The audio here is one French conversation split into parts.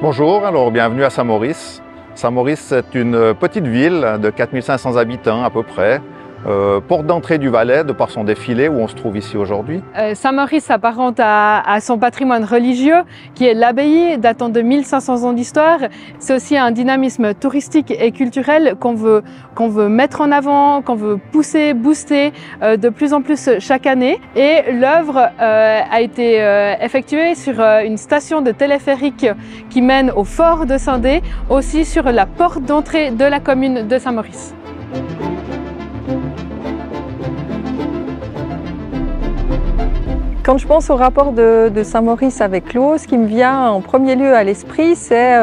Bonjour, alors bienvenue à Saint-Maurice. Saint-Maurice, c'est une petite ville de 4500 habitants à peu près, porte d'entrée du Valais de par son défilé où on se trouve ici aujourd'hui. Saint-Maurice s'apparente à son patrimoine religieux qui est l'abbaye datant de 1500 ans d'histoire. C'est aussi un dynamisme touristique et culturel qu'on veut mettre en avant, qu'on veut pousser, booster de plus en plus chaque année. Et l'œuvre a été effectuée sur une station de téléphérique qui mène au fort de Saint-Dé, aussi sur la porte d'entrée de la commune de Saint-Maurice. Quand je pense au rapport de Saint-Maurice avec l'eau, ce qui me vient en premier lieu à l'esprit, c'est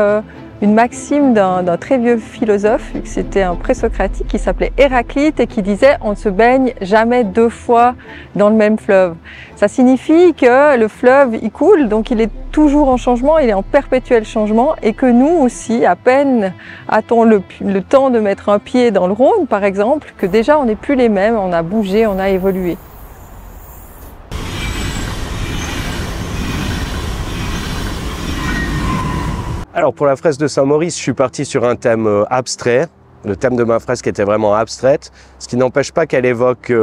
une maxime d'un très vieux philosophe, c'était un présocratique qui s'appelait Héraclite et qui disait « on ne se baigne jamais deux fois dans le même fleuve ». Ça signifie que le fleuve, il coule, donc il est toujours en changement, il est en perpétuel changement et que nous aussi, à peine a-t-on le temps de mettre un pied dans le Rhône, par exemple, que déjà on n'est plus les mêmes, on a bougé, on a évolué. Alors pour la fresque de Saint-Maurice, je suis parti sur un thème abstrait. Le thème de ma fresque était vraiment abstraite, ce qui n'empêche pas qu'elle évoque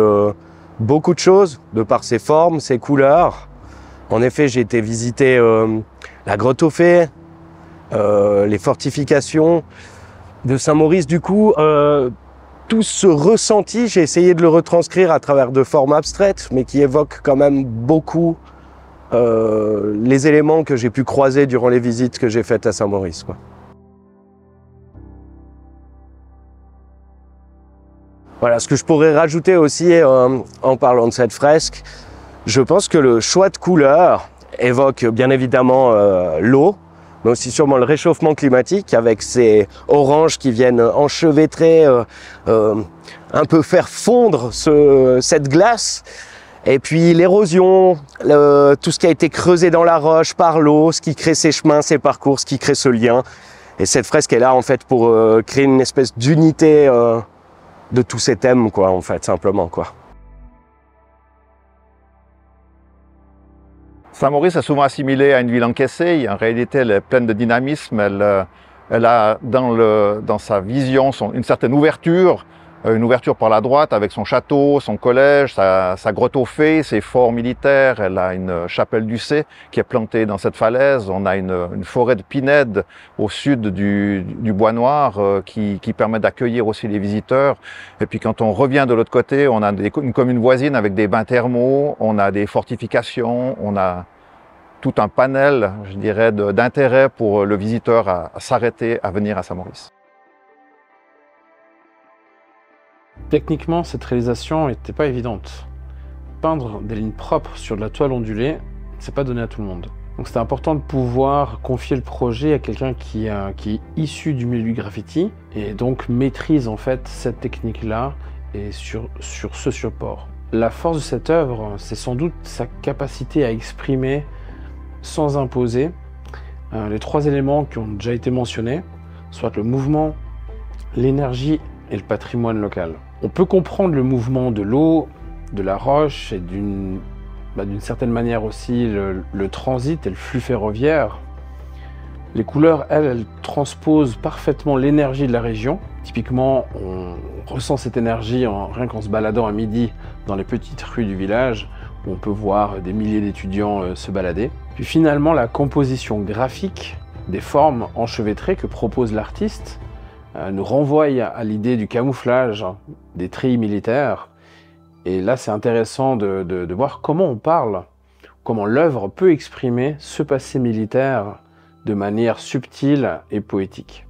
beaucoup de choses, de par ses formes, ses couleurs. En effet, j'ai été visiter la grotte aux Fées, les fortifications de Saint-Maurice. Du coup, tout ce ressenti, j'ai essayé de le retranscrire à travers de formes abstraites, mais qui évoquent quand même beaucoup les éléments que j'ai pu croiser durant les visites que j'ai faites à Saint-Maurice. Voilà, ce que je pourrais rajouter aussi en parlant de cette fresque, je pense que le choix de couleurs évoque bien évidemment l'eau, mais aussi sûrement le réchauffement climatique avec ces oranges qui viennent enchevêtrer, un peu faire fondre cette glace. Et puis l'érosion, tout ce qui a été creusé dans la roche par l'eau, ce qui crée ces chemins, ces parcours, ce qui crée ce lien. Et cette fresque est là en fait pour créer une espèce d'unité de tous ces thèmes, quoi, en fait, simplement, quoi. Saint-Maurice est souvent assimilée à une ville encaissée. En réalité, elle est pleine de dynamisme. Elle a dans sa vision une certaine ouverture. Une ouverture par la droite avec son château, son collège, sa grotte aux Fées, ses forts militaires. Elle a une chapelle du Cé qui est plantée dans cette falaise. On a une forêt de pinèdes au sud du Bois Noir qui permet d'accueillir aussi les visiteurs. Et puis quand on revient de l'autre côté, on a une commune voisine avec des bains thermaux, on a des fortifications, on a tout un panel, je dirais, d'intérêt pour le visiteur à s'arrêter, à venir à Saint-Maurice. Techniquement, cette réalisation n'était pas évidente. Peindre des lignes propres sur de la toile ondulée, c'est pas donné à tout le monde. Donc c'était important de pouvoir confier le projet à quelqu'un qui est issu du milieu du graffiti et donc maîtrise en fait cette technique-là et sur ce support. La force de cette œuvre, c'est sans doute sa capacité à exprimer sans imposer les trois éléments qui ont déjà été mentionnés, soit le mouvement, l'énergie et le patrimoine local. On peut comprendre le mouvement de l'eau, de la roche et d'une certaine manière aussi le transit et le flux ferroviaire. Les couleurs, elles transposent parfaitement l'énergie de la région. Typiquement, on ressent cette énergie rien qu'en se baladant à midi dans les petites rues du village où on peut voir des milliers d'étudiants se balader. Puis finalement, la composition graphique des formes enchevêtrées que propose l'artiste nous renvoie à l'idée du camouflage des treillis militaires. Et là, c'est intéressant de voir comment on parle, comment l'œuvre peut exprimer ce passé militaire de manière subtile et poétique.